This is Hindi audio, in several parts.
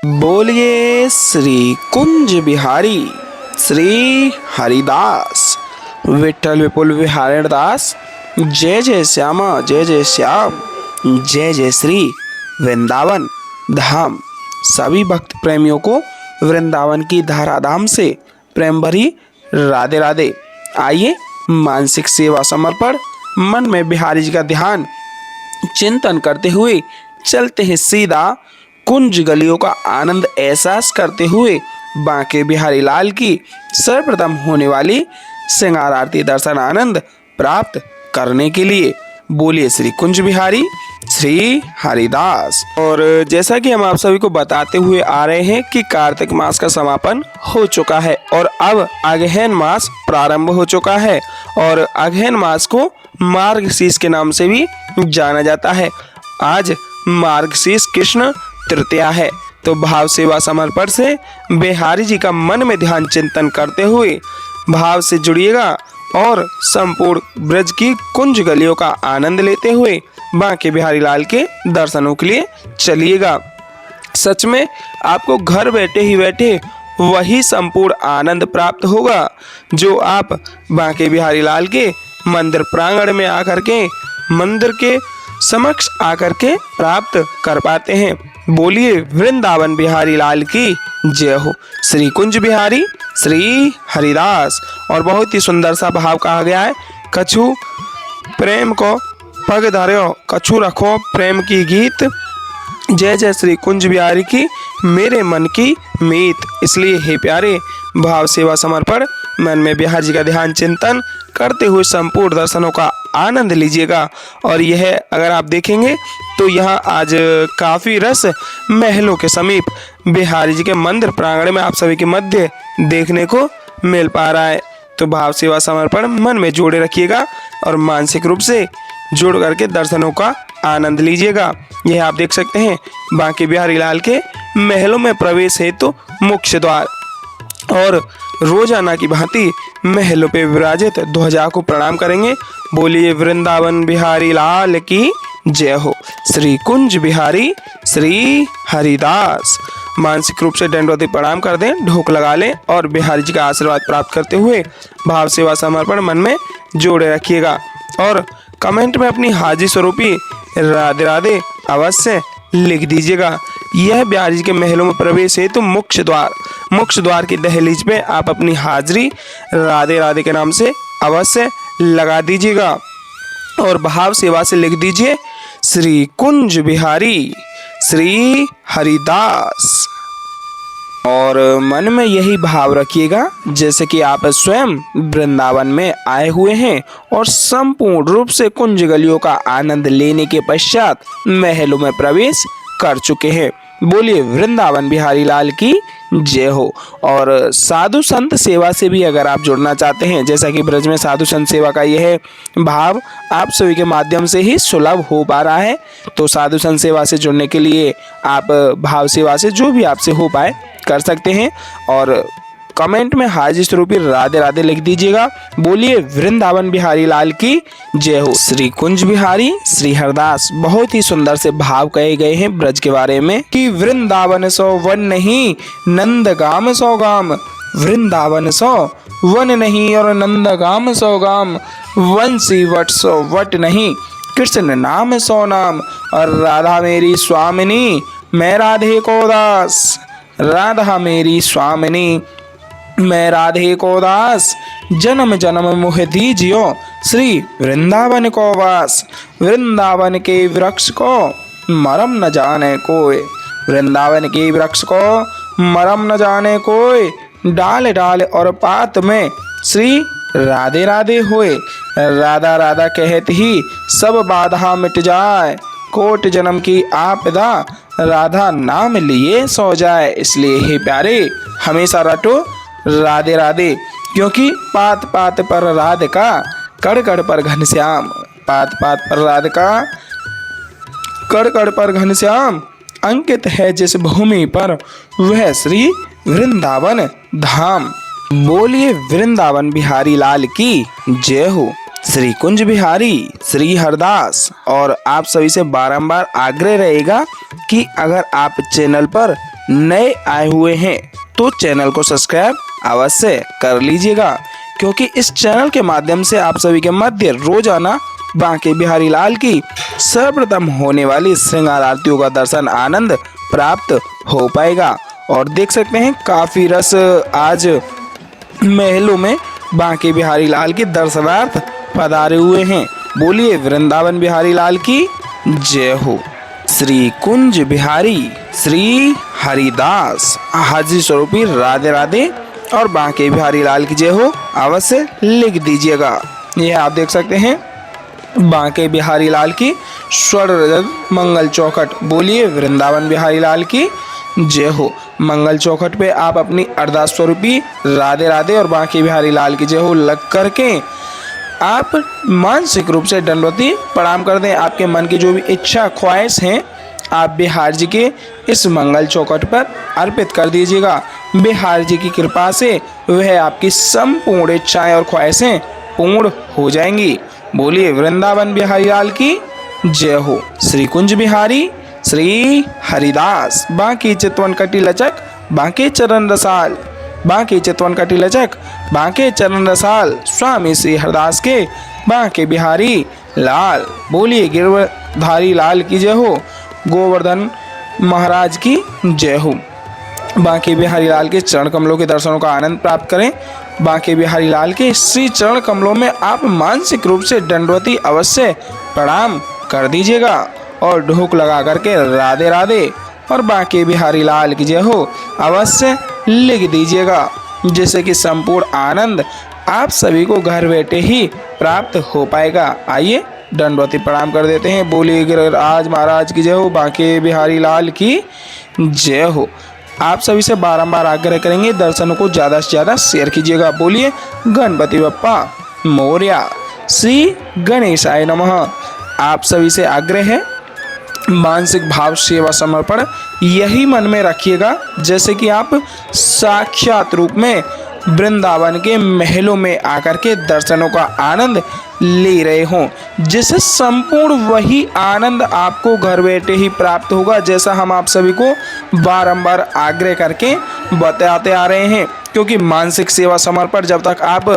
बोलिए श्री कुंज बिहारी श्री हरिदास विठल विपुल विहारण दास। जय जय श्यामा जय जय श्याम जय जय श्री वृंदावन धाम। सभी भक्त प्रेमियों को वृंदावन की धाराधाम से प्रेम भरी राधे राधे। आइए मानसिक सेवा समर्पण मन में बिहारी जी का ध्यान चिंतन करते हुए चलते हैं सीधा कुंज गलियों का आनंद एहसास करते हुए बांके बिहारी लाल की सर्वप्रथम होने वाली श्रृंगार आरती दर्शन आनंद प्राप्त करने के लिए। बोलिए श्री कुंज बिहारी श्री हरिदास। और जैसा कि हम आप सभी को बताते हुए आ रहे हैं कि कार्तिक मास का समापन हो चुका है और अब अगहन मास प्रारंभ हो चुका है और अगहन मास को मार्गशीर्ष के नाम से भी जाना जाता है। आज मार्गशीर्ष कृष्ण तृतीया है, तो भाव सेवा समर्पण से बिहारी जी का मन में ध्यान चिंतन करते हुए भाव से जुड़िएगा और संपूर्ण ब्रज की कुंज गलियों का आनंद लेते हुए बांके बिहारी लाल के दर्शनों के लिए चलिएगा। सच में आपको घर बैठे ही बैठे वही संपूर्ण आनंद प्राप्त होगा जो आप बांके बिहारी लाल के मंदिर प्रांगण में आकर के मंदिर के समक्ष आकर के प्राप्त कर पाते हैं। बोलिए वृंदावन बिहारी लाल की जय हो। श्री कुंज बिहारी श्री हरिदास। और बहुत ही सुंदर सा भाव कहा गया है, कछु प्रेम को पग धर्यो कछु रखो प्रेम की गीत। जय जय श्री कुंज बिहारी की मेरे मन की मीत। इसलिए हे प्यारे भाव सेवा समर्पण मन में बिहारी जी का ध्यान चिंतन करते हुए संपूर्ण दर्शनों का आनंद लीजिएगा। और यह अगर आप देखेंगे तो यहाँ आज काफ़ी रस महलों के समीप बिहारी जी के मंदिर प्रांगण में आप सभी के मध्य देखने को मिल पा रहा है। तो भाव सेवा समर्पण मन में जोड़े रखिएगा और मानसिक रूप से जोड़ करके दर्शनों का आनंद लीजिएगा। यह आप देख सकते हैं बांके बिहारी लाल के महलों में प्रवेश हेतु मुख्य द्वार और रोजाना की भांति महलों पे विराजित ध्वजा को प्रणाम करेंगे। बोलिए वृंदावन बिहारी लाल की जय हो। श्री कुंज बिहारी श्री हरिदास। मानसिक रूप से दंडवती प्रणाम कर दें, ढोक लगा लें और बिहारी जी का आशीर्वाद प्राप्त करते हुए भाव सेवा समर्पण मन में जोड़े रखिएगा। और कमेंट में अपनी हाजिर स्वरूपी राधे राधे अवश्य लिख दीजिएगा। यह बिहारी जी के महलों में प्रवेश हेतु मुख्य द्वार की दहलीज पे आप अपनी हाजिरी राधे राधे के नाम से अवश्य लगा दीजिएगा और भाव सेवा से लिख दीजिए श्री कुंज बिहारी श्री हरिदास। और मन में यही भाव रखिएगा जैसे कि आप स्वयं वृंदावन में आए हुए हैं और संपूर्ण रूप से कुंज गलियों का आनंद लेने के पश्चात महलों में प्रवेश कर चुके हैं। बोलिए वृंदावन बिहारी लाल की जय हो। और साधु संत सेवा से भी अगर आप जुड़ना चाहते हैं, जैसा कि ब्रज में साधु संत सेवा का यह भाव आप सभी के माध्यम से ही सुलभ हो पा रहा है, तो साधु संत सेवा से जुड़ने के लिए आप भाव सेवा से जो भी आपसे हो पाए कर सकते हैं और कमेंट में हाजिर स्वरूपी राधे राधे लिख दीजिएगा। बोलिए वृंदावन बिहारी लाल की जय हो। श्री कुंज बिहारी श्री हरदास। बहुत ही सुंदर से भाव कहे गए हैं ब्रज के बारे में कि वृंदावन सो वन नहीं नंदगाम सो गाम। वृंदावन सो वन नहीं और नंदगाम सो गाम। वंशी वट सो वट नहीं कृष्ण नाम सो नाम। और राधा मेरी स्वामिनी मैं राधे को दास। राधा मेरी स्वामिनी मैं राधे को दास। जन्म जन्म मुह दीजियो श्री वृंदावन को वास। वृंदावन के वृक्ष को मरम न जाने कोई। वृंदावन के वृक्ष को मरम न जाने कोई। डाल डाल और पात में श्री राधे राधे होए। राधा राधा कहत ही सब बाधा मिट जाए। कोट जन्म की आपदा राधा नाम लिए सो जाए। इसलिए हे प्यारे हमेशा रटो राधे राधे, क्योंकि पात पात पर राधिका कड़ कड़ पर घनश्याम। पात पात पर राधिका कड़ कड़ पर घनश्याम। अंकित है जिस भूमि पर वह श्री वृंदावन धाम। बोलिए वृंदावन बिहारी लाल की जय हो। श्री कुंज बिहारी श्री हरदास। और आप सभी से बारंबार आग्रह रहेगा कि अगर आप चैनल पर नए आए हुए हैं तो चैनल को सब्सक्राइब अवश्य कर लीजिएगा, क्योंकि इस चैनल के माध्यम से आप सभी के मध्य रोजाना बांके बिहारी लाल की सर्वप्रथम होने वाली श्रृंगार आरतियों का दर्शन आनंद प्राप्त हो पाएगा। और देख सकते हैं काफी रस आज महलों में बांके बिहारी लाल के दर्शनार्थ पधारे हुए हैं। बोलिए वृंदावन बिहारी लाल की जय हो। श्री कुंज बिहारी श्री हरिदास हाजिर स्वरूपी राधे राधे और बांके बिहारी लाल की जय हो अवश्य लिख दीजिएगा। यह आप देख सकते हैं बांके बिहारी लाल की स्वर्ण रजत मंगल चौखट। बोलिए वृंदावन बिहारी लाल की जय हो। मंगल चौखट पे आप अपनी अरदास स्वरूपी राधे राधे और बांके बिहारी लाल की जय हो लग करके आप मानसिक रूप से दंडवती प्रणाम कर दें। आपके मन की जो भी इच्छा ख्वाहिश हैं आप बिहार जी के इस मंगल चौखट पर अर्पित कर दीजिएगा। बिहार जी की कृपा से वह आपकी संपूर्ण इच्छाएं और ख्वाहिशें पूर्ण हो जाएंगी। बोलिए वृंदावन बिहारी लाल की जय हो। श्री कुंज बिहारी श्री हरिदास बांके चितवन कटी लचक बांके चरण रसाल बांके चितवन कटी लचक बांके चरण रसाल स्वामी श्री हरदास के बांके बिहारी लाल। बोलिए गिरधारी लाल की जय हो। गोवर्धन महाराज की जय हो। बांके बिहारी लाल के चरण कमलों के दर्शनों का आनंद प्राप्त करें। बांके बिहारी लाल के श्री चरण कमलों में आप मानसिक रूप से दंडवती अवश्य प्रणाम कर दीजिएगा और ढोक लगा करके राधे राधे और बांके बिहारी लाल की जय हो अवश्य लिख दीजिएगा, जिससे कि संपूर्ण आनंद आप सभी को घर बैठे ही प्राप्त हो पाएगा। आइए दंडवती प्रणाम कर देते हैं। बोलिए गिरिराज महाराज की जय हो। बांके बिहारी लाल की जय हो। आप सभी से बारंबार आग्रह करेंगे दर्शनों को ज़्यादा से ज़्यादा शेयर कीजिएगा। बोलिए गणपति बप्पा मोरया। श्री गणेशाय नमः। आप सभी से आग्रह है मानसिक भाव सेवा समर्पण यही मन में रखिएगा, जैसे कि आप साक्षात रूप में वृंदावन के महलों में आकर के दर्शनों का आनंद ले रहे हों, जिससे संपूर्ण वही आनंद आपको घर बैठे ही प्राप्त होगा, जैसा हम आप सभी को बारंबार आग्रह करके बताते आ रहे हैं। क्योंकि मानसिक सेवा समर्पण जब तक आप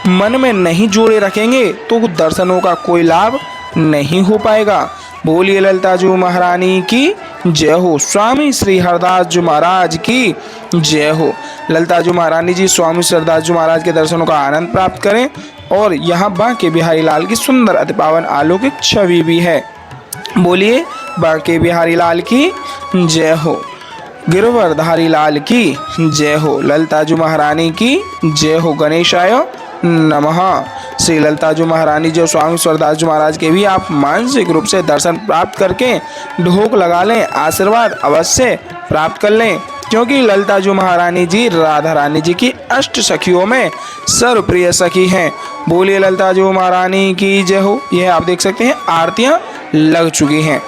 मन में नहीं जोड़े रखेंगे तो दर्शनों का कोई लाभ नहीं हो पाएगा। बोलिए ललिता जी महारानी की जय हो। स्वामी श्री हरदास जी महाराज की जय हो। ललिता जी महारानी जी स्वामी श्री हरदास जी महाराज के दर्शनों का आनंद प्राप्त करें। और यहाँ बांके बिहारी लाल की सुंदर अति पावन अलौकिक छवि भी है। बोलिए बांके बिहारी लाल की जय हो। गिरवरधारी लाल की जय हो। ललिता जी महारानी की जय हो। गणेशाय नमः। श्री ललिता जी महारानी जो स्वामी स्वरदास जी महाराज के भी आप मानसिक रूप से दर्शन प्राप्त करके ढोक लगा लें, आशीर्वाद अवश्य प्राप्त कर लें, क्योंकि ललिता जी महारानी जी राधा रानी जी की अष्ट सखियों में सर्वप्रिय सखी हैं। बोलिए ललिता जी महारानी की जय हो। यह आप देख सकते हैं आरतियां लग चुकी हैं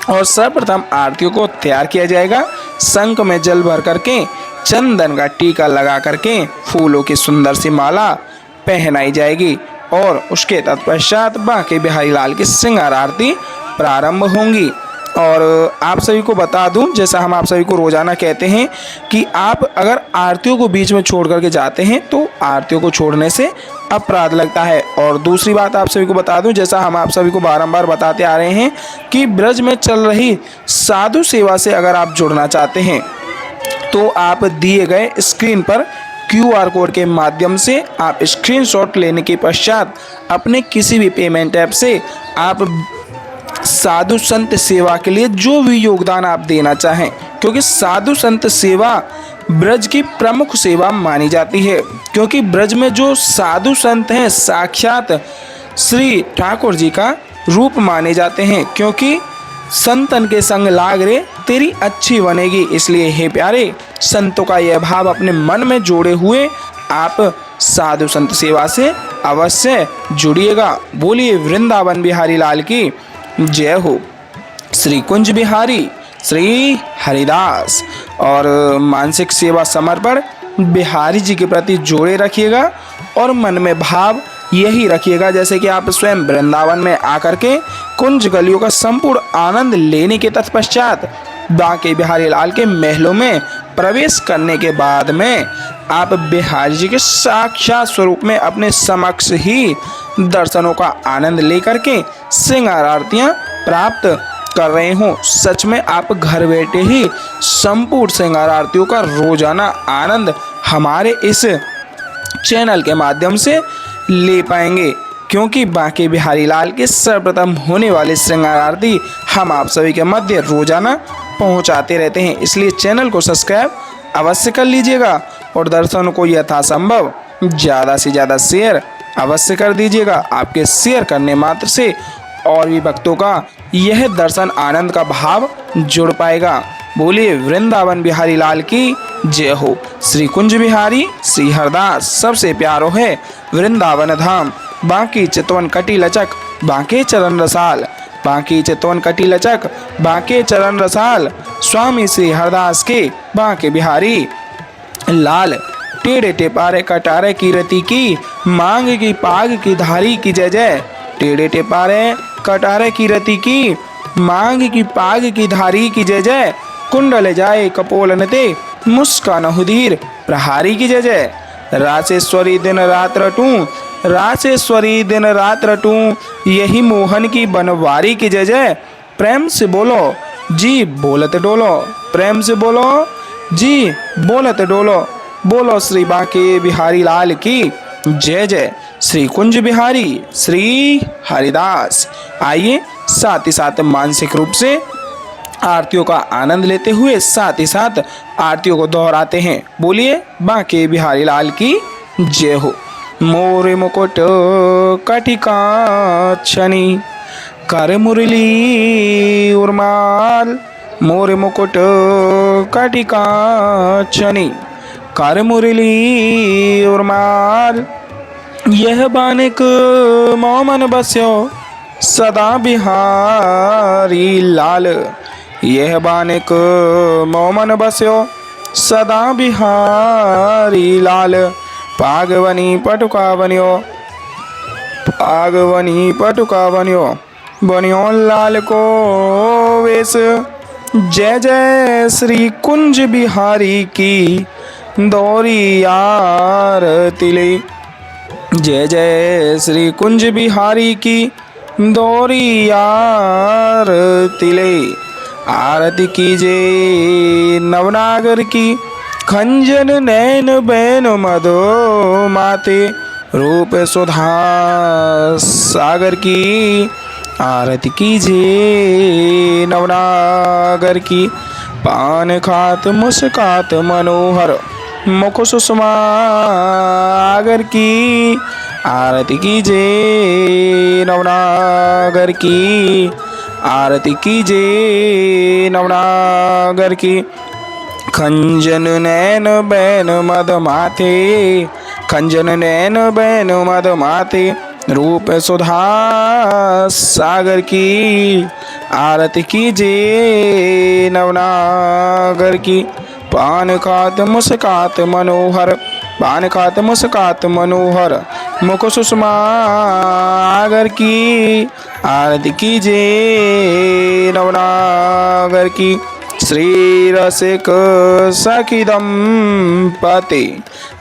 और सर्वप्रथम आरतियों को तैयार किया जाएगा। शंख में जल भर करके चंदन का टीका लगा करके फूलों की सुंदर सी माला पहनाई जाएगी और उसके तत्पश्चात बांके बिहारी लाल की श्रृंगार आरती प्रारंभ होंगी। और आप सभी को बता दूं, जैसा हम आप सभी को रोजाना कहते हैं कि आप अगर आरतियों को बीच में छोड़ करके जाते हैं तो आरतियों को छोड़ने से अपराध लगता है। और दूसरी बात आप सभी को बता दूं, जैसा हम आप सभी को बारंबार बताते आ रहे हैं कि ब्रज में चल रही साधु सेवा से अगर आप जुड़ना चाहते हैं तो आप दिए गए स्क्रीन पर QR कोड के माध्यम से आप स्क्रीनशॉट लेने के पश्चात अपने किसी भी पेमेंट ऐप से आप साधु संत सेवा के लिए जो भी योगदान आप देना चाहें, क्योंकि साधु संत सेवा ब्रज की प्रमुख सेवा मानी जाती है। क्योंकि ब्रज में जो साधु संत हैं साक्षात श्री ठाकुर जी का रूप माने जाते हैं। क्योंकि संतन के संग लाग रे तेरी अच्छी बनेगी। इसलिए हे प्यारे संतों का यह भाव अपने मन में जोड़े हुए आप साधु संत सेवा से अवश्य जुड़िएगा। बोलिए वृंदावन बिहारी लाल की जय हो। श्री कुंज बिहारी श्री हरिदास और मानसिक सेवा समर्पण बिहारी जी के प्रति जोड़े रखिएगा और मन में भाव यही रखिएगा जैसे कि आप स्वयं वृंदावन में आकर के कुंज गलियों का संपूर्ण आनंद लेने के तत्पश्चात बांके बिहारी लाल के महलों में प्रवेश करने के बाद में आप बिहारी जी के साक्षात स्वरूप में अपने समक्ष ही दर्शनों का आनंद लेकर के श्रृंगार आरतियां प्राप्त कर रहे हो। सच में आप घर बैठे ही संपूर्ण श्रृंगार आरतियों का रोजाना आनंद हमारे इस चैनल के माध्यम से ले पाएंगे, क्योंकि बांके बिहारी लाल के सर्वप्रथम होने वाले श्रृंगार आरती हम आप सभी के मध्य रोजाना पहुंचाते रहते हैं। इसलिए चैनल को सब्सक्राइब अवश्य कर लीजिएगा और दर्शनों को यथासंभव ज़्यादा से ज़्यादा शेयर अवश्य कर दीजिएगा। आपके शेयर करने मात्र से और भी भक्तों का यह दर्शन आनंद का भाव जुड़ पाएगा। बोलिए वृंदावन बिहारी लाल की जय हो। श्री कुंज बिहारी श्री हरदास सबसे प्यारो है वृंदावन धाम। बांकी चितवन कटी लचक बांके चरण रसाल, बांकी चितवन कटी लचक बांके चरण रसाल। स्वामी श्री हरदास के बांके बिहारी लाल। टेढ़े टेपारे कटारे की रति की मांग की पाग की धारी की जय जय। टेढ़े टेपारे कटारे की रति की मांग की पाग की धारी की जय जय। कुंडल जाए कपोलन ते मुस्कान हुदीर प्रहारी की जय जय। रासेश्वरी दिन रात रटूं, रासेश्वरी दिन रात रटूं, यही मोहन की बनवारी की जय जय। प्रेम से बोलो जी बोलत डोलो, प्रेम से बोलो जी बोलत डोलो। बोलो श्री बांके बिहारी लाल की जय जय। श्री कुंज बिहारी श्री हरिदास। आइए साथ ही साथ मानसिक रूप से आरतियों का आनंद लेते हुए साथ ही साथ आरतियों को दोहराते हैं। बोलिए बांके बिहारी लाल की जय हो। मोरे मुकुट कटिका छनी कर मुरली उर्माल, मोरे मुकुट कटिका छनी कर मुरली उर्माल। यह बानिक मोमन बस्यो सदा बिहारी लाल, यह बानिक मोमन बस्यो सदा बिहारी लाल। पागवनी पटुका बनियो, पागवनी पटुका बनियो, बनियो लाल को वेश। जय जय श्री कुंज बिहारी की दौरी आरती ले, जय जय श्री कुंज बिहारी की दौरी आरती ले। आरती कीजे नवनागर की खंजन नैन बैन मधो माते रूप सुधा सागर की। आरती कीजिए नवनागर की पान खात मुस्कात मनोहर मुख सुषमा आगर की। आरती कीजिए नवनागर की, आरती कीजिए नवनागर की। खंजन नैन बैन मद माथे, खंजन नैन बैन मद माथे रूप सुधा सागर की। आरती कीजिए नवनागर की पान खात मुस्कात मनोहर, पान खात मुस्कात मनोहर मुख सुषमा आगर की। आरती कीजिए नवनागर की। श्री रसिक सखी दंपति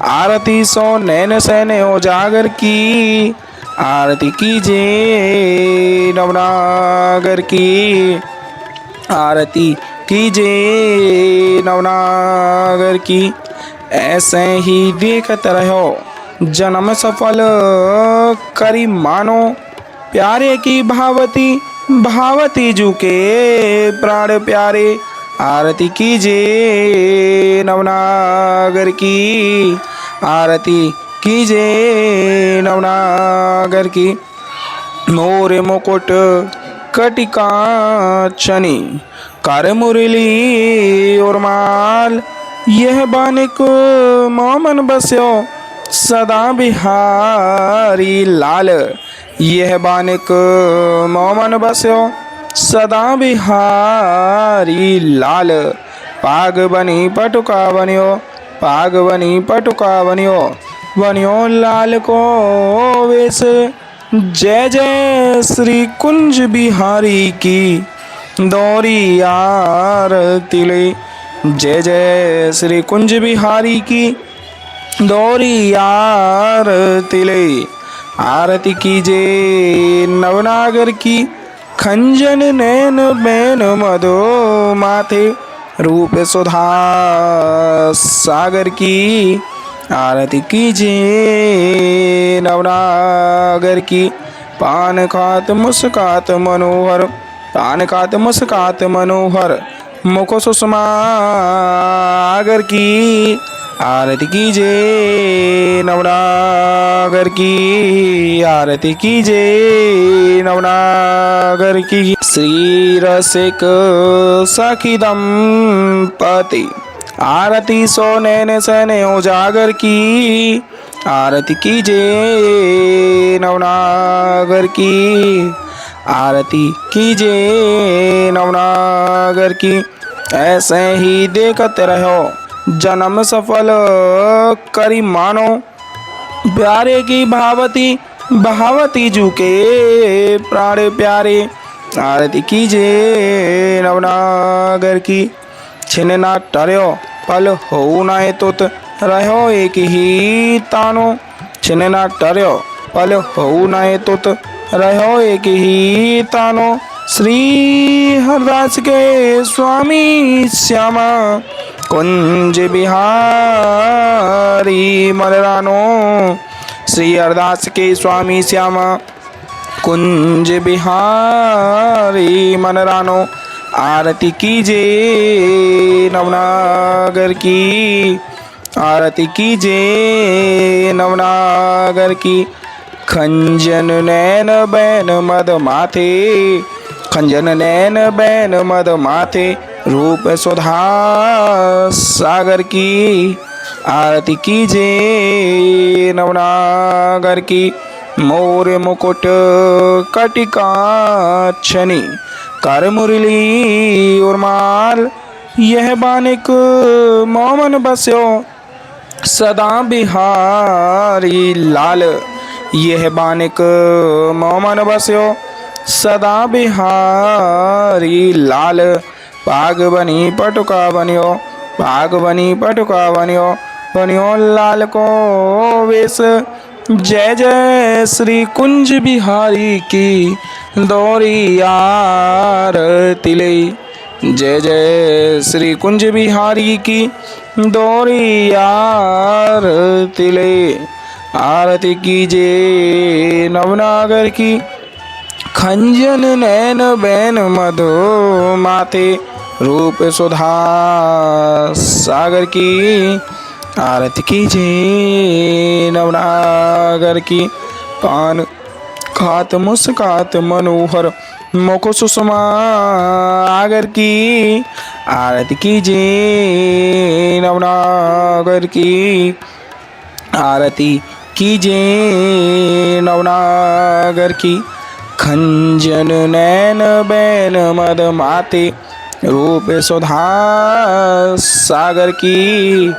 आरती सो नैन सैन उजागर की। आरती कीजिए नवनागर की, आरती कीजिए नवनागर की। ऐसे ही देखत रहो जन्म सफल करी मानो, प्यारे की भावती भावती जू के प्राण प्यारे। आरती कीजिए नवनागर की, आरती कीजिए नवनागर की। मोरे मुकुट कटिका छनी कर मुरली उर्माल, यह बानिक मोमन बस्यो सदा बिहारी लाल। यह बानिक मोमन बस्यो सदा बिहारी लाल। पाग बनी पटुका बनियो, पाग बनी पटुका बनियो, बनियो लाल को वेश। जय जय श्री कुंज बिहारी की दौरी आरती ले। जय जय श्री कुंज बिहारी की दौरी आरती ले। आरती कीजे नवनागर की खंजन नैन बैन मधो माथे रूप सुधा सागर की। आरती कीजिए नवनागर की पान खात मुस्कात मनोहर। पान खात मुस्कात मनोहर मुख सुषमागर की। आरती कीजिए नवनागर की। आरती कीजिए नवनागर की। श्री रसिक सखी दंपति आरती सो नैन सने उजागर की। आरती कीजिए नवनागर की। आरती कीजिए नवनागर की। ऐसे ही देखते रहो जन्म सफल करी मानो। प्यारे की भावती भावती जू के प्राण प्यारे। आरती कीजिए नवनागर की। छिन ना टर्यो पल हो नाए तुत रहो एक ही तानो। छिन ना टर्यो पल हो नाए तुत रहो एक ही तानो। श्री हरदास के स्वामी श्यामा कुंज बिहारी मनरानो। श्री हरदास के स्वामी श्यामा कुंज बिहारी मनरानो। आरती कीजिए नवनागर की। आरती कीजिए नवनागर की। खंजन नैन बैन मद माथे। खंजन नैन बैन मद माथे रूप सुधा सागर की। आरती कीजिए नवनागर की। मोर मुकुट कटिकाक्षनी कर मुरली उर्माल। यह बानिक मोमन बस्यो सदा बिहारी लाल। यह बानिक मोमन बस्यो सदा बिहारी लाल। पाग बनी पटुका बनियो। पाग बनी पटुका बनियो। बनियो लाल को वेश। जय जय श्री कुंज बिहारी की दौरी आरती ले। जय जय श्री कुंज बिहारी की दौरी आरती ले। आरती कीजिए नवनागर की। खंजन नैन बैन मधु माथे रूप सुधा सागर की। आरती कीजिए नवनागर की। पान खात मुस्कात मनोहर मुख सुषमा आगर की। आरती कीजिए नवनागर की। आरती कीजिए नवनागर की। खंजन नैन बैन मद माते रूप सुधा सागर की।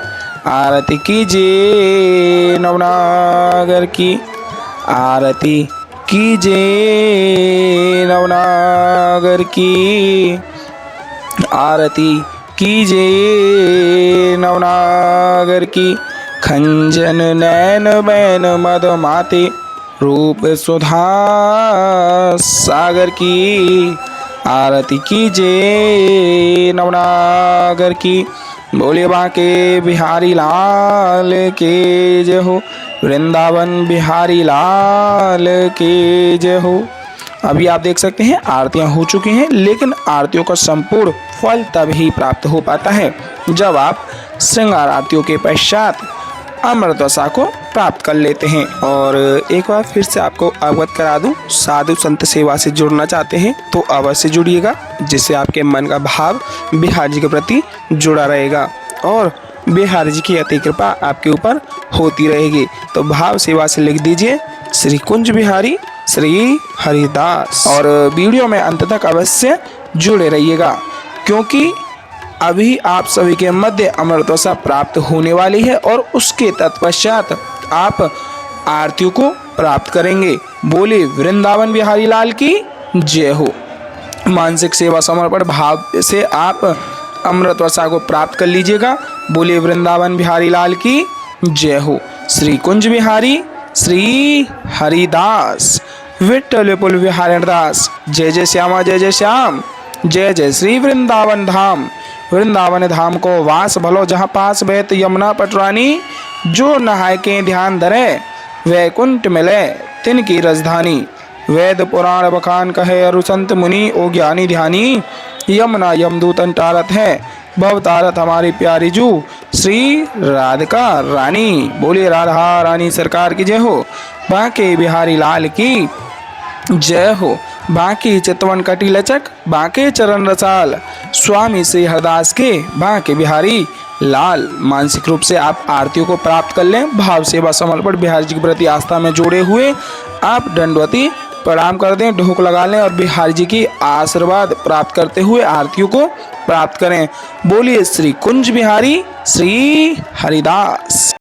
आरती कीजिए नवनागर की। आरती कीजिए नवनागर की। आरती कीजिए नवनागर की। खंजन नैन बैन मद माते रूप सुधा सागर की। आरती कीजिए नवनागर की। बोले बांके बिहारी लाल के जय हो। वृंदावन बिहारी लाल के जय हो। अभी आप देख सकते हैं आरतियां हो चुकी हैं, लेकिन आरतियों का संपूर्ण फल तभी प्राप्त हो पाता है जब आप श्रृंगार आरतियों के पश्चात अमृतवसा को प्राप्त कर लेते हैं। और एक बार फिर से आपको अवगत करा दूं, साधु संत सेवा से जुड़ना चाहते हैं तो अवश्य जुड़िएगा, जिससे आपके मन का भाव बिहार जी के प्रति जुड़ा रहेगा और बिहार जी की अति कृपा आपके ऊपर होती रहेगी। तो भाव सेवा से लिख दीजिए श्री कुंज बिहारी श्री हरिदास, और वीडियो में अंत तक अवश्य जुड़े रहिएगा, क्योंकि अभी आप सभी के मध्य अमृतवसा प्राप्त होने वाली है और उसके तत्पश्चात आप आरतियों को प्राप्त करेंगे। बोले वृंदावन बिहारी लाल की जय हो। मानसिक सेवा समर्पण भाव से आप अमृत वर्षा को प्राप्त कर लीजिएगा। बोलिए वृंदावन बिहारी लाल की जय हो। श्री कुंज बिहारी श्री हरिदास विठ्ठल विपुल बिहारी दास। जय जय श्यामा जय जय श्याम। जय जय श्री वृंदावन धाम। वृंदावन धाम को वास भलो जहाँ पास बहत यमुना पटरानी। जो नहाय के ध्यान धरे वैकुंठ मिले तिनकी राजधानी। वेद पुराण बखान कहे अरु संत मुनि ओ ज्ञानी ध्यानी। यमुना यमदूतन टारत है भव तारत हमारी प्यारी जू श्री राधिका रानी। बोलिए राधा रानी सरकार की जय हो। बांके बिहारी लाल की जय हो। बांके चितवन कटी लचक बांके चरण रसाल। स्वामी श्री हरदास के बांके बिहारी लाल। मानसिक रूप से आप आरतियों को प्राप्त कर लें। भाव सेवा समर्पण बिहारी जी के प्रति आस्था में जोड़े हुए आप दंडवती प्रणाम कर दें, ढोक लगा लें और बिहारी जी की आशीर्वाद प्राप्त करते हुए आरतियों को प्राप्त करें। बोलिए श्री कुंज बिहारी श्री हरिदास।